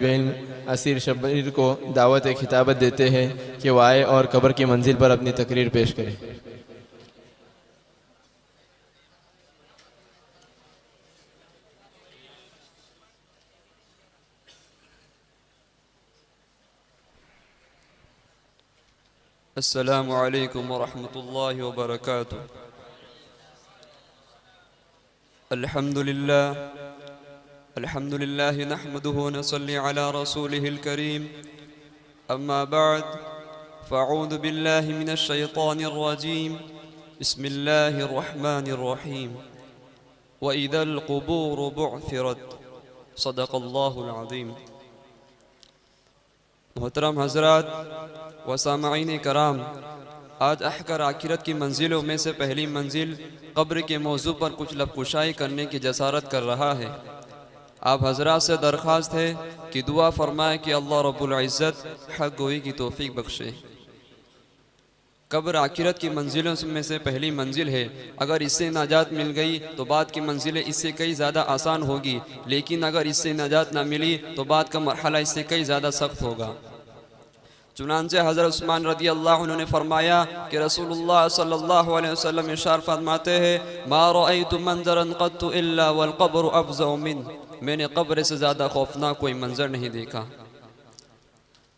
बहन असीर शब्बीर को दावत खिताबत देते हैं कि वह आए और कब्र की मंजिल पर अपनी तकरीर पेश करें। अस्सलामु अलैकुम वरहमतुल्लाहि वबरकातुह। अल्हम्दुलिल्लाह नहमदुहु व नसल्ली अला रसूलिहिल करीम। अम्मा बाद फ़अऊज़ु बिल्लाहि मिनश शैतानिर रजीम। बिस्मिल्लाहिर रहमानिर रहीम। व इज़ल क़ुबूरु बुअ्थिरत। सदक़ल्लाहुल अज़ीम। मोहतरम हज़रात व सामईन कराम, आज अहकर आखिरत की मंजिलों में से पहली मंजिल कब्र के मौजू पर कुछ लबकुशाई करने की जसारत कर रहा है। आप हज़रात से दरख्वास्त है कि दुआ फरमाए कि अल्लाह रब्बुल इज़्ज़त हक़ गोई की तौफ़ीक बख्शे। कब्र आखिरत की मंजिलों में से पहली मंजिल है। अगर इससे नाजात मिल गई तो बाद की मंजिलें इससे कई ज़्यादा आसान होगी, लेकिन अगर इससे नाजात ना मिली तो बाद का मरहला इससे कई ज़्यादा सख्त होगा। चुनांचे हज़रत उस्मान रज़ी अल्लाह अन्हु ने फरमाया कि रसूलुल्लाह सल्लल्लाहु अलैहि वसल्लम इरशाद फरमाते हैं, मा रअयतु मंज़रन क़त्तु इल्ला वल क़ब्रु अफ़ज़अ मिन। मैंने कब्र से ज़्यादा खौफनाक कोई मंज़र नहीं देखा।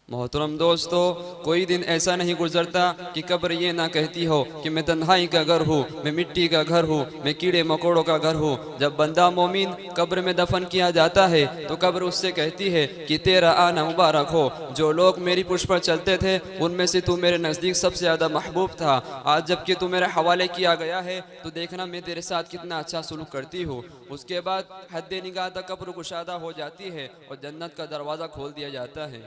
मोहतरम दोस्तों, कोई दिन ऐसा नहीं गुजरता कि कब्र ये ना कहती हो कि मैं तन्हाई का घर हूँ, मैं मिट्टी का घर हूँ, मैं कीड़े मकोड़ों का घर हूँ। जब बंदा मोमिन कब्र में दफन किया जाता है तो कब्र उससे कहती है कि तेरा आना मुबारक हो। जो लोग मेरी पुष्प पर चलते थे उनमें से तू मेरे नज़दीक सबसे ज़्यादा महबूब था। आज जबकि तू मेरे हवाले किया गया है तो देखना मैं तेरे साथ कितना अच्छा सलूक करती हूँ। उसके बाद हद निगाह तक कब्र कुशादा हो जाती है और जन्नत का दरवाज़ा खोल दिया जाता है।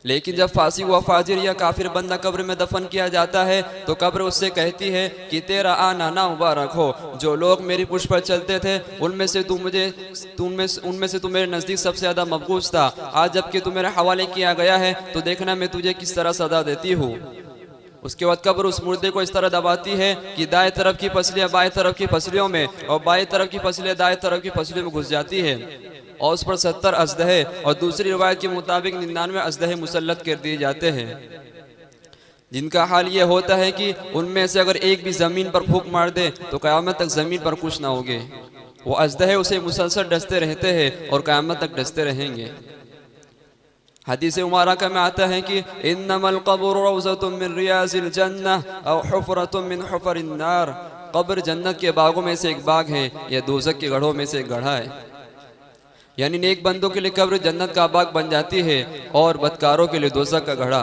लेकिन जब फासी हुआ फाजिर या काफिर बंदा कब्र में दफन किया जाता है तो कब्र उससे कहती है कि तेरा आना ना मुबारक हो। जो लोग मेरी पुष्प पर चलते थे उनमें से तू मेरे नज़दीक सबसे ज़्यादा मबगूस था। आज जबकि तू मेरे हवाले किया गया है तो देखना मैं तुझे किस तरह सदा देती हूँ। उसके बाद कब्र उस मुर्दे को इस तरह दबाती है कि दाएं तरफ की फसलियाँ बाएं तरफ की फसलियों में और बाएं तरफ की फसलियाँ दाएं तरफ की फसलियों में घुस जाती है और उस पर 70 अजदहे और दूसरी रिवायत के मुताबिक 99 अजदहे मुसल्लत कर दिए जाते हैं, जिनका हाल ये होता है कि उनमें से अगर एक भी ज़मीन पर फूंक मार दे तो क़यामत तक ज़मीन पर कुछ ना होगे। वो अजदहे उसे मुसलसल डसते रहते हैं और क़यामत तक डसते रहेंगे। हदीस मुबारका में आता है कि इन्नमल क़ब्रु रौज़तुम मिन रियाज़िल जन्नह औ हुफ़रतुम मिन हुफ़रिन नार। कब्र जन्नत के बागों में से एक बाग है या दोज़ख के गढ़ों में से एक गढ़ा है। यानी नेक बंदों के लिए कब्र जन्नत का बाग बन जाती है और बदकारों के लिए दोज़ख का गढ़ा।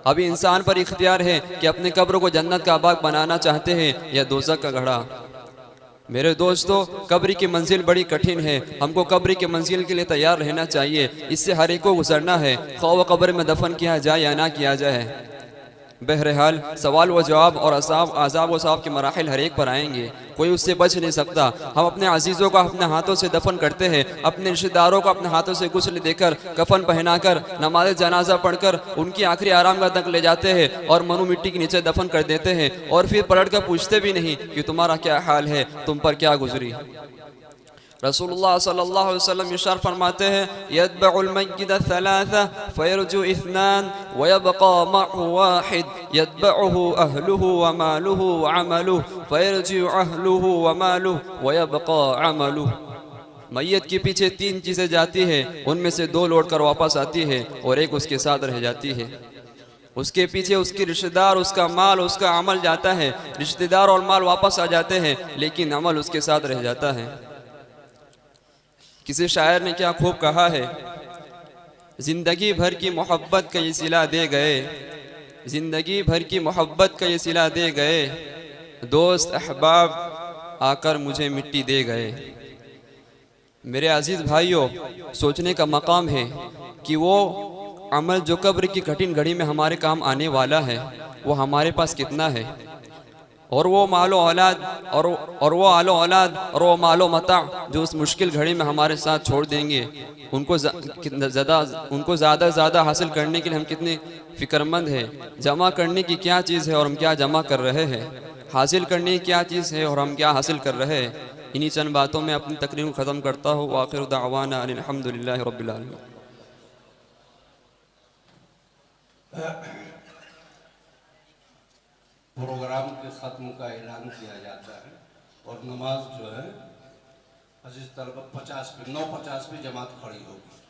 अभी इंसान पर इख्तियार है कि अपने कब्र को जन्नत का बाग बनाना चाहते हैं या दोज़ख का गढ़ा। मेरे दोस्तों, कब्र की मंजिल बड़ी कठिन है। हमको कब्र की मंजिल के लिए तैयार रहना चाहिए। इससे हर एक को गुजरना है, ख्वाह वो कब्र में दफन किया जाए या ना किया जाए। बहरहाल सवाल व जवाब और अज़ाब व सवाब के मराहिल हर एक पर आएंगे, कोई उससे बच नहीं सकता। हम अपने अजीज़ों को अपने हाथों से दफन करते हैं, अपने रिश्तेदारों को अपने हाथों से गुस्ल देकर, कफन पहनाकर, नमाज जनाजा पढ़कर उनकी आखिरी आरामगाह तक ले जाते हैं और मनु मिट्टी के नीचे दफन कर देते हैं और फिर पलट कर पूछते भी नहीं कि तुम्हारा क्या हाल है, तुम पर क्या गुजरी। रसूलुल्लाह सल्लल्लाहु अलैहि वसल्लम इरशाद फरमाते हैं, यतबउल मय्यित सलासा फयरजु इस्नान व यबqa मअहु वाहिद यतबउहु अहलुहु व मालुहु व अमलुहु फयरजु अहलुहु व मालुहु व यबqa अमलुहु। मैयत के पीछे 3 चीज़ें जाती हैं, उनमें से 2 लौट कर वापस आती है और एक उसके साथ रह जाती है। उसके पीछे उसके रिश्तेदार, उसका माल, उसका अमल जाता है। रिश्तेदार और माल वापस आ जाते हैं लेकिन अमल उसके साथ रह जाता है। किसी शायर ने क्या खूब कहा है, जिंदगी भर की मोहब्बत का ये सिला दे गए, जिंदगी भर की मोहब्बत का ये सिला दे गए, दोस्त अहबाब आकर मुझे मिट्टी दे गए। मेरे अजीज भाइयों, सोचने का मकाम है कि वो अमल जो कब्र की कठिन घड़ी में हमारे काम आने वाला है वो हमारे पास कितना है, और वो मालो औलाद और वो आलो औलाद और वो मालो मता जो उस मुश्किल घड़ी में हमारे साथ छोड़ देंगे, उनको ज़्यादा हासिल करने के लिए हम कितने फ़िक्रमंद हैं। जमा करने की क्या चीज़ है और हम क्या जमा कर रहे हैं, हासिल करने की क्या चीज़ है और हम क्या हासिल कर रहे हैं। इन्हीं चंद बातों में अपनी तकरीर को ख़त्म करता हूँ। आखिर दावाना अनिल हम्दुलिल्लाहि रब्बिल आलमीन। प्रोग्राम के ख़त्म का ऐलान किया जाता है और नमाज जो है अजीज तलबा 50 पे 9:50 पे जमात खड़ी होगी।